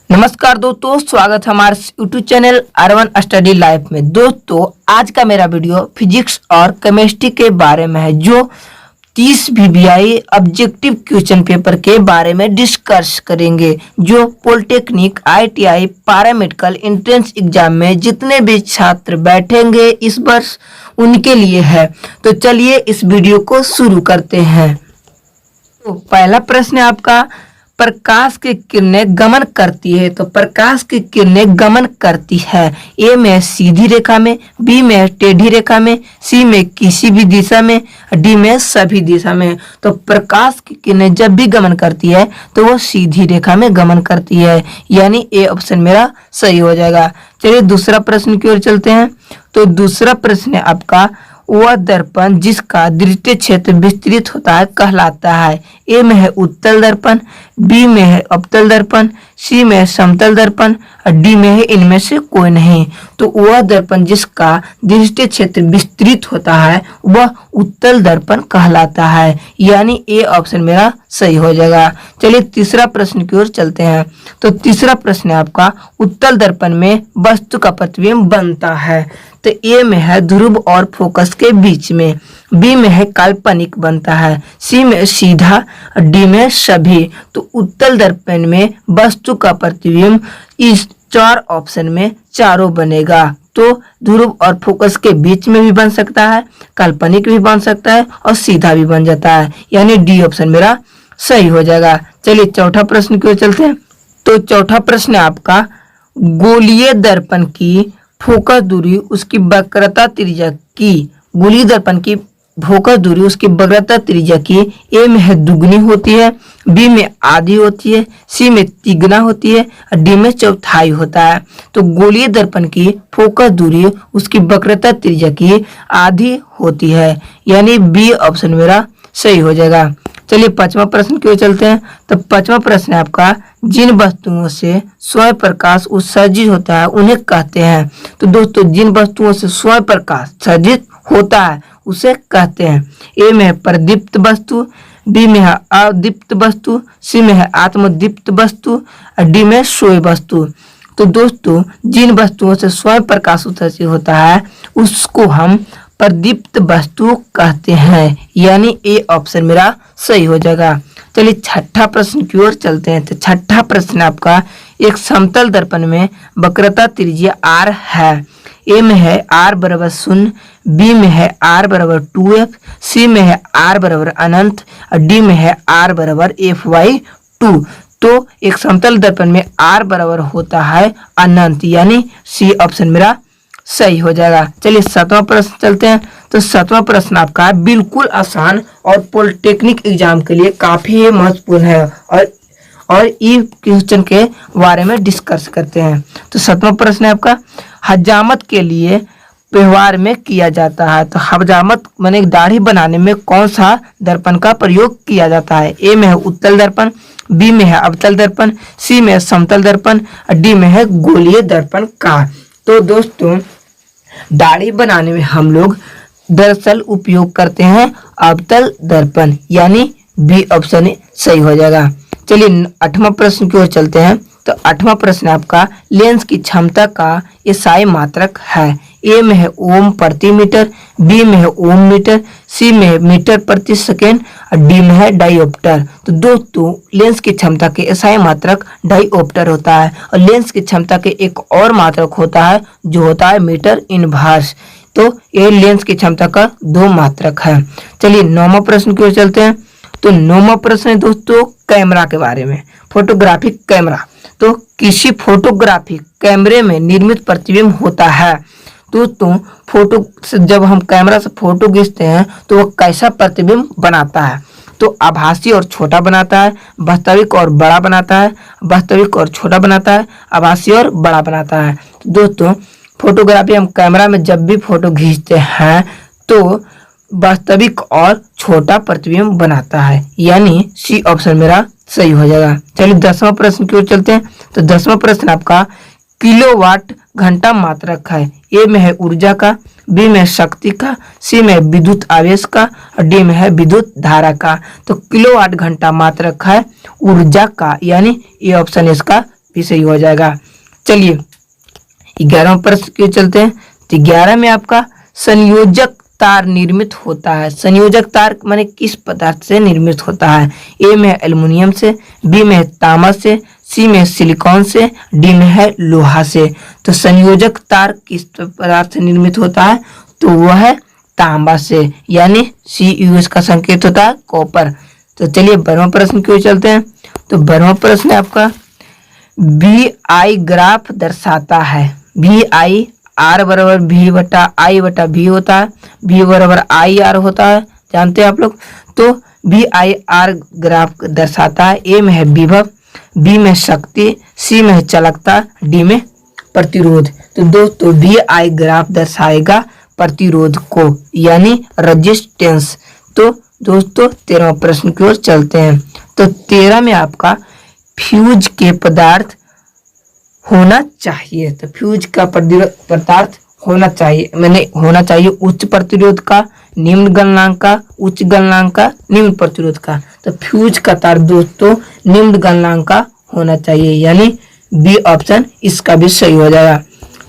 नमस्कार दोस्तों, स्वागत है हमारे YouTube channel R1 study life में। दोस्तों, आज का मेरा वीडियो फिजिक्स और केमिस्ट्री के बारे में है, जो 30 VBI ऑब्जेक्टिव क्वेश्चन पेपर के बारे में डिस्कस करेंगे, जो polytechnic, ITI, paramedical entrance exam में जितने भी छात्र बैठेंगे इस वर्ष उनके लिए है। तो चलिए इस वीडियो को शुरू करते हैं। तो पहला प्रश्न है आपका, प्रकाश की किरणें गमन करती है। तो प्रकाश की किरणें गमन करती है ए में सीधी रेखा में, बी में टेढ़ी रेखा में, सी में किसी भी दिशा में, डी में सभी दिशा में। तो प्रकाश की किरणें जब भी गमन करती है तो वो सीधी रेखा में गमन करती है, यानी ए ऑप्शन मेरा सही हो जाएगा। चलिए दूसरा प्रश्न की ओर चलते हैं। तो दूसरा प्रश्न है आपका, वह दर्पण जिसका दृष्टि क्षेत्र विस्तृत होता है कहलाता है। ए में है उत्तल दर्पण, बी में है अवतल दर्पण, सी में है समतल दर्पण और डी में है इनमें से कोई नहीं। तो वह दर्पण जिसका दृष्टि क्षेत्र विस्तृत होता है वह उत्तल दर्पण कहलाता है, यानी ए ऑप्शन मेरा सही हो जाएगा। चलिए तीसरा प्रश्न की ओर चलते हैं। तो तीसरा प्रश्न है आपका, उत्तल दर्पण में वस्तु का प्रतिबिंब बनता है। तो ए में है ध्रुव और फोकस के बीच में, बी में है काल्पनिक बनता है, सी में सीधा, डी में सभी। तो उत्तल दर्पण में वस्तु का प्रतिबिंब इस चार ऑप्शन में चारों बनेगा। तो ध्रुव और फोकस के बीच में भी बन सकता है, काल्पनिक भी बन सकता है और सीधा भी बन जाता है, यानी डी ऑप्शन मेरा सही हो जाएगा। चलिए चौथा प्रश्न की ओर चलते हैं। तो चौथा प्रश्न है आपका, गोलीय दर्पण की फोकस दूरी उसकी वक्रता त्रिज्या की, गोलीय दर्पण की फोकस दूरी उसकी वक्रता त्रिज्या की ए में है दुगनी होती है, बी में आधी होती है, सी में तिगुना होती है और डी में चौथाई होता है। तो गोलीय दर्पण की फोकस दूरी उसकी वक्रता त्रिज्या की आधी होती है, यानी बी ऑप्शन मेरा सही हो जाएगा। चलिए पांचवा प्रश्न की ओर चलते हैं। तो पांचवा प्रश्न है आपका, जिन वस्तुओं से स्वयं प्रकाश उत्सर्जित होता है उन्हें कहते हैं। तो दोस्तों, जिन वस्तुओं से स्वयं प्रकाश उत्सर्जित होता है उसे कहते हैं। ए में है प्रदीप्त वस्तु, बी में है अदीप्त वस्तु, सी में है आत्मदीप्त वस्तु और डी में सोई वस्तु। तो दोस्तों, जिन वस्तुओं से स्वयं प्रकाश उत्सर्जित होता है उसको हम प्रदीप्त वस्तु कहते हैं, यानी ए ऑप्शन मेरा सही हो जाएगा। चलिए छठा प्रश्न की ओर चलते हैं। तो छठा प्रश्न आपका, एक समतल दर्पण में वक्रता त्रिज्या r है। ए में है r बराबर 0, बी में है r बराबर 2f, सी में है r बराबर अनंत और डी में है r बराबर f/2। तो एक समतल दर्पण में r बराबर होता है अनंत, यानी सी ऑप्शन मेरा सही हो जाएगा। चलिए सातवां प्रश्न चलते हैं। तो सातवां प्रश्न आपका बिल्कुल आसान और पॉलिटेक्निक एग्जाम के लिए काफी महत्वपूर्ण है और ई क्वेश्चन के बारे में डिस्कस करते हैं। तो सातवां प्रश्न है आपका, हजामत के लिए व्यवहार में किया जाता है। तो हजामत माने दाढ़ी बनाने में कौन सा दर्पण का प्रयोग किया जाता है। ए में है उत्तल दर्पण, बी में है अवतल दर्पण, सी में है समतल दर्पण और डी में है गोलीय दर्पण का। तो दोस्तों, दाढ़ी बनाने में हम लोग दरअसल उपयोग करते हैं अवतल दर्पण, यानी बी ऑप्शन सही हो जाएगा। चलिए आठवां प्रश्न की ओर चलते हैं। तो आठवां प्रश्न आपका, लेंस की क्षमता का एसआई मात्रक है। ए में है ओम प्रति मीटर, बी में है ओम मीटर, सी में है मीटर प्रति सेकेंड और डी में है डायोप्टर। तो दोस्तों, लेंस की क्षमता के एसआई मात्रक डायोप्टर होता है और लेंस की क्षमता के एक और मात्रक होता है जो होता है मीटर इनवर्स। तो ये लेंस की क्षमता का दो मात्रक है। चलिए नौवां प्रश्न की ओर चलते हैं। तो नौवां प्रश्न है दोस्तों कैमरा के बारे में, फोटोग्राफिक कैमरा। तो किसी फोटोग्राफिक कैमरे में निर्मित प्रतिबिंब होता है। दोस्तों, फोटो से जब हम कैमरा से फोटो खींचते हैं तो वो कैसा प्रतिबिंब बनाता है। तो आभासी और छोटा बनाता है, वास्तविक और बड़ा बनाता है, वास्तविक और छोटा बनाता है, आभासी और बड़ा बनाता है। तो दोस्तों, फोटोग्राफी हम कैमरा में जब भी फोटो खींचते हैं तो वास्तविक और छोटा प्रतिबिंब बनाता है, यानी सी ऑप्शन मेरा सही हो जाएगा। चलिए 10वां प्रश्न की ओर चलते हैं। तो 10वां प्रश्न आपका किलोवाट घंटा मात्रक है। ए में है ऊर्जा का, बी में शक्ति का, सी में विद्युत आवेश का और डी में है विद्युत धारा का। तो किलोवाट घंटा मात्रक है ऊर्जा का, यानी ये ऑप्शन इसका भी सही हो जाएगा। चलिए 11वां प्रश्न क्यों चलते हैं। तो 11 में आपका संयोजक तार निर्मित होता है। संयोजक तार माने किस पदार्थ से निर्मित होता है। ए में एल्युमिनियम से, बी में तांबा से, सी में सिलिकॉन से, डी में है लोहा से। तो संयोजक तार किस पदार्थ से निर्मित होता है, तो वह है तांबा से, यानी Cu इसका संकेत होता है कॉपर। तो चलिए 12वां प्रश्न क्यों चलते हैं। तो 12वां प्रश्न आपका VI ग्राफ दर्शाता है। VI R बराबर V बटा I बटा V होता है, V बराबर IR होता है, जानते हैं आप लोग। तो VIR ग्राफ दर्शाता है। ए में है विभव, बी में शक्ति, सी में है चालकता, डी में प्रतिरोध। तो दोस्तों VI ग्राफ दर्शाएगा प्रतिरोध को, यानी रेजिस्टेंस। तो दोस्तों 13वां प्रश्न की ओर चलते हैं। तो 13 में आपका फ्यूज के पदार्थ होना चाहिए। तो फ्यूज का पदार्थ होना चाहिए, मैंने होना चाहिए उच्च प्रतिरोध का, निम्न गलनांक का, उच्च गलनांक का, निम्न प्रतिरोध का। तो फ्यूज का तार दोस्तों निम्न गलनांक का होना चाहिए, यानी बी ऑप्शन इसका भी सही हो जाएगा।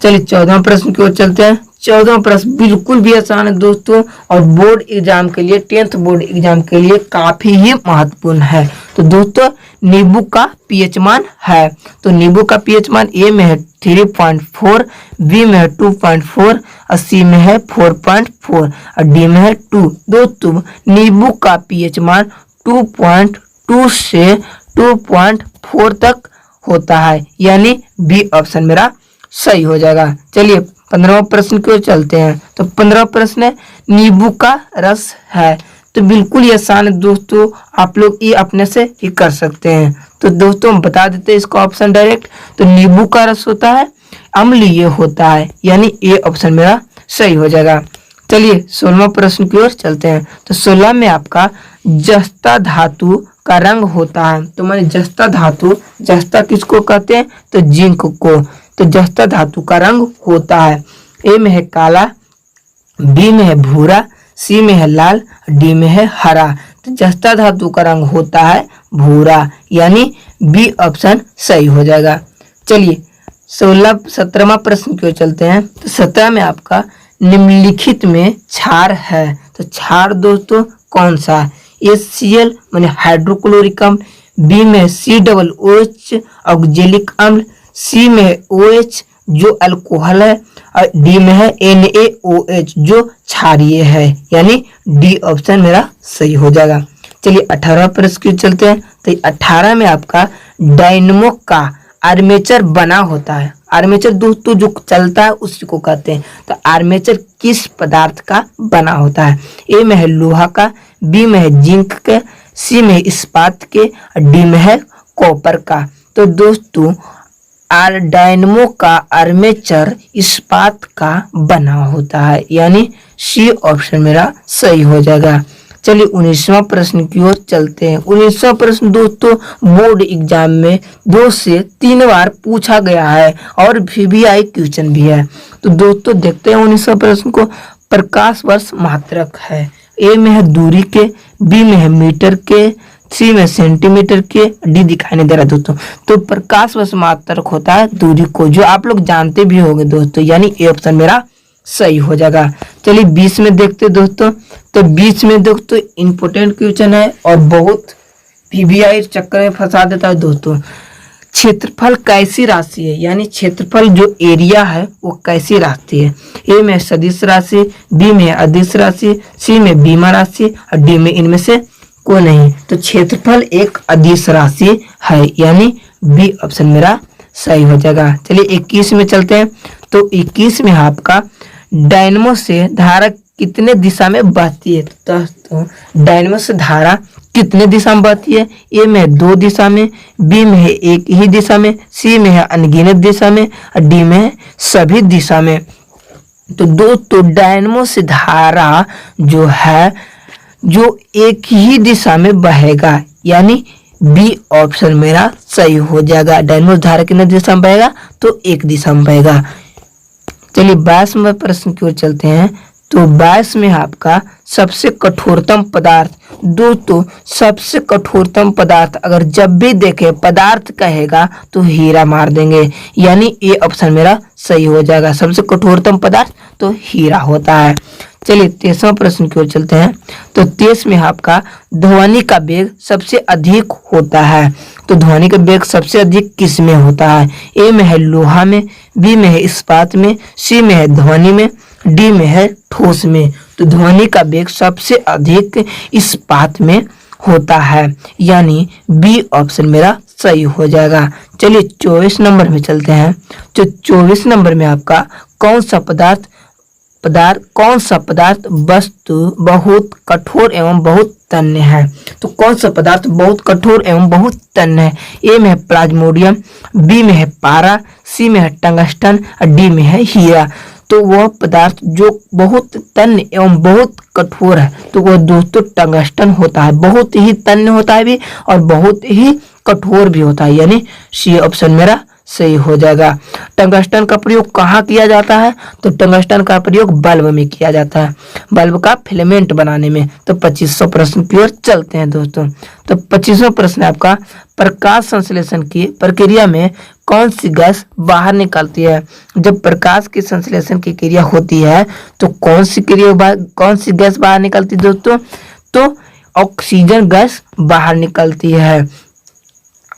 चलिए 14वां प्रश्न की ओर चलते हैं। 14वां प्रश्न बिल्कुल भी आसान है दोस्तों, और बोर्ड एग्जाम के लिए, 10th बोर्ड एग्जाम के लिए काफी ही महत्वपूर्ण है। तो दोस्तों नींबू का पीएच मान है। तो नींबू का पीएच मान ए में है 3.4, बी में है 2.4 और सी में है 4.4 और डी में है 2। दोस्तों नींबू का पीएच मान 2.2 से 2.4 तक होता है, यानी बी ऑप्शन मेरा सही हो जाएगा। चलिए 15वां प्रश्न की ओर चलते हैं। तो 15वां प्रश्न है नींबू का रस है। तो बिल्कुल ही आसान है दोस्तों, आप लोग ये अपने से ही कर सकते हैं। तो दोस्तों हम बता देते हैं इसका ऑप्शन डायरेक्ट। तो नींबू का रस होता है, अम्लीय होता है, यानी ए ऑप्शन मेरा सही हो जाएगा। चलिए 16वां प्रश्न की ओर चलते हैं। तो 16 में आपका जस्ता धातु का रंग होता है। तो मैंने जस्ता धातु, जस्ता किसको कहते हैं, तो जिंक को। तो जस्ता धातु का रंग होता है, ए में है काला, बी में है भूरा, सी में है लाल, डी में है हरा। तो जस्ता धातु का रंग होता है भूरा, यानी बी ऑप्शन सही हो जाएगा। चलिए 17वां प्रश्न की ओर चलते हैं। तो 17 में आपका निम्नलिखित में क्षार है। तो क्षार दोस्तों कौन सा, HCl माने हाइड्रोक्लोरिक अम्ल, बी में COOH ऑक्जेलिक अम्ल, सी में OH जो अल्कोहल है और डी में है NaOH जो क्षारीय है, यानी डी ऑप्शन मेरा सही हो जाएगा। चलिए 18वां प्रश्न की चलते हैं। तो 18 में आपका डायनमो का आर्मेचर बना होता है। आर्मेचर दोस्तों जो चलता है उसी को कहते हैं। तो आर्मेचर किस पदार्थ का बना होता है, ए में है लोहा का, बी में है जिंक के, सी में है इस्पात के और डी में है कॉपर का। तो दोस्तों डायनमो का आर्मेचर इस्पात का बना होता है, यानी सी ऑप्शन मेरा सही हो जाएगा। चलिए 19वां प्रश्न की ओर चलते हैं। 19वां प्रश्न दोस्तों बोर्ड एग्जाम में 2 से 3 बार पूछा गया है और VBI क्वेश्चन भी है। तो दोस्तों देखते हैं 19वां प्रश्न को। प्रकाश वर्ष मात्रक है, ए में है दूरी के, बी में है मीटर के, सी में सेंटीमीटर के, डी दिखाई नहीं दे रहा दोस्तों। तो प्रकाश वर्ष मात्रक होता है दूरी को, जो आप लोग जानते भी होंगे दोस्तों, यानी ए ऑप्शन मेरा सही हो जाएगा। चलिए 20 में देखते हैं दोस्तों। तो 20 में दोस्तों इंपोर्टेंट क्वेश्चन है और बहुत VBI चक्कर में फंसा देता है दोस्तों। क्षेत्रफल कैसी राशि है, यानी क्षेत्रफल जो एरिया है वो कैसी राशि है। ए में सदिश राशि, बी में अदिश राशि, सी में बीमा राशि और डी में इनमें से कोई नहीं। तो क्षेत्रफल एक अदिश राशि है, यानी बी ऑप्शन मेरा सही हो जाएगा। चलिए 21 में चलते हैं। तो 21 में आपका डायनमो से धारा कितने दिशा में बहती है। तो डायनमो से धारा कितने दिशा में बहती है, ए में है 2 दिशा में, बी में है 1 ही दिशा में, सी में है अनगिनत दिशा में और डी में है सभी दिशा में। तो दोस्तों डायनमो से धारा जो है जो एक ही दिशा में बहेगा, यानी बी ऑप्शन मेरा सही हो जाएगा। डायनमो धारा कितने दिशा में बहेगा, तो एक दिशा में बहेगा। चलिए 22वें प्रश्न की ओर चलते हैं। तो 22 में आपका सबसे कठोरतम पदार्थ। दोस्तों सबसे कठोरतम पदार्थ अगर जब भी देखे पदार्थ कहेगा तो हीरा मार देंगे, यानी ये ऑप्शन मेरा सही हो जाएगा। सबसे कठोरतम पदार्थ तो हीरा होता है। चलिए 23वां प्रश्न की ओर चलते हैं। तो 23 में आपका ध्वनि का वेग सबसे अधिक होता है। तो ध्वनि का वेग सबसे अधिक किस में होता है? ए में है लोहा में, बी में है इस्पात में, सी में है ध्वनि में, डी में है ठोस में। तो ध्वनि का वेग सबसे अधिक इस्पात में होता है, यानी बी ऑप्शन मेरा सही हो जाएगा। चलिए 24 नंबर में चलते हैं। तो 24 नंबर में आपका कौन सा पदार्थ वस्तु बहुत कठोर एवं बहुत तन्य है? तो कौन सा पदार्थ बहुत कठोर एवं बहुत तन्य है? ए में है प्लाज्मोडियम, बी में है पारा, सी में है टंगस्टन और डी में है हीरा। तो वह पदार्थ जो बहुत तन्य एवं बहुत कठोर है तो वह दोस्तों टंगस्टन होता है। बहुत ही तन्य होता है भी और बहुत ही कठोर भी होता है, यानी सी ऑप्शन मेरा सही हो जाएगा। टंगस्टन का प्रयोग कहाँ किया जाता है? तो टंगस्टन का प्रयोग बल्ब में किया जाता है, बल्ब का फिलामेंट बनाने में। तो 25वां प्रश्न की ओर चलते हैं दोस्तों। तो 25वां प्रश्न आपका प्रकाश संश्लेषण की प्रक्रिया में कौन सी गैस बाहर निकलती है? जब प्रकाश की संश्लेषण की क्रिया होती है तो कौन सी गैस बाहर निकलती है दोस्तों? तो ऑक्सीजन गैस बाहर निकलती है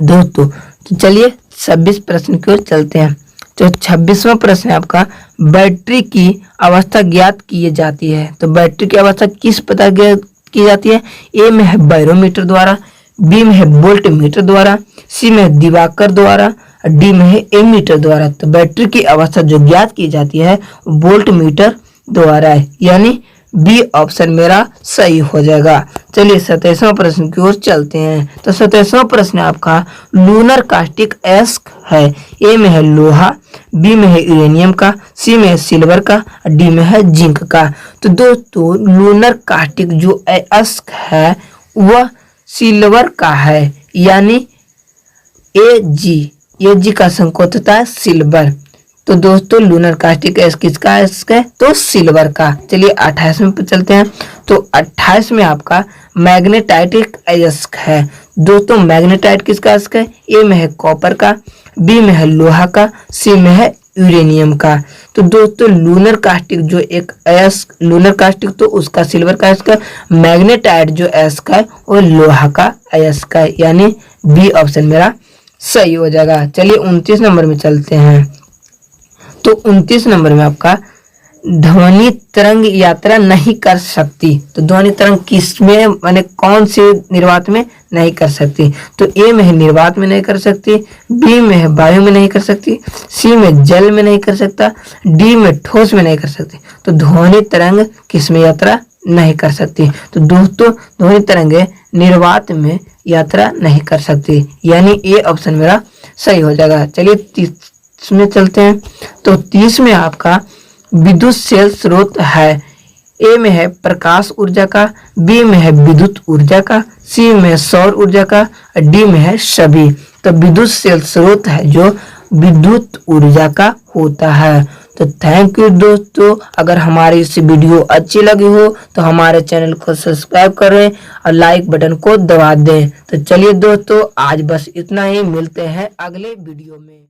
दोस्तों। तो चलिए 26 प्रश्न की ओर चलते हैं। तो 26वां प्रश्न है आपका बैटरी की अवस्था ज्ञात की जाती है। तो बैटरी की अवस्था किस प्रकार ज्ञात की जाती है? ए में है बैरोमीटर द्वारा, बी में है वोल्ट मीटर द्वारा, सी में है दिवाकर द्वारा, डी में है एमीटर द्वारा। तो बैटरी की अवस्था जो ज्ञात की जाती है वोल्ट मीटर द्वारा है, यानी बी ऑप्शन मेरा सही हो जाएगा। चलिए 27वां प्रश्न की ओर चलते हैं। तो 27वां प्रश्न आपका लूनर कास्टिक एस्क है। ए में है लोहा, बी में है यूरेनियम का, सी में है सिल्वर का, डी में है जिंक का। तो दोस्तों लूनर कास्टिक जो एस्क है वह सिल्वर का है, यानी एजी का संकेत होता है सिल्वर। तो दोस्तों लूनर कास्टिक किसका एस्क है? तो सिल्वर का। चलिए 28वें पे चलते हैं। तो 28 में आपका मैग्नेटाइटिक एस्क है। दोस्तों मैग्नेटाइट किसका एस्क है? ए में है कॉपर का, बी में है लोहा का, सी में है यूरेनियम का। तो दोस्तों लूनर कास्टिक जो एक एस्क लूनर कास्टिक तो उसका सिल्वर का एस्क है, मैग्नेटाइट जो एस्क है वो लोहा का एस्क है, यानी बी ऑप्शन मेरा सही हो जाएगा। चलिए 29 नंबर में चलते हैं। तो 29 नंबर में आपका ध्वनि तरंग यात्रा नहीं कर सकती। तो ध्वनि तरंग किस में माने कौन से निर्वात में नहीं कर सकती? तो ए में है निर्वात में नहीं कर सकती, बी में है वायु में नहीं कर सकती, सी में जल में नहीं कर सकता, डी में ठोस में नहीं कर सकती। तो ध्वनि तरंग किस में यात्रा नहीं कर सकती? तो दोस्तों ध्वनि तरंग निर्वात में यात्रा नहीं कर सकती, यानी ए ऑप्शन मेरा सही हो जाएगा। चलिए 30 में चलते हैं। तो 30 में आपका विद्युत सेल स्रोत है। ए में है प्रकाश ऊर्जा का, बी में है विद्युत ऊर्जा का, सी में सौर ऊर्जा का, डी में है सभी। तो विद्युत सेल स्रोत है जो विद्युत ऊर्जा का होता है। तो थैंक यू दोस्तों। अगर हमारी इस वीडियो अच्छी लगी हो तो हमारे चैनल को सब्सक्राइब करें और लाइक बटन को दबा दें। तो चलिए दोस्तों आज बस इतना ही, मिलते हैं अगले वीडियो में।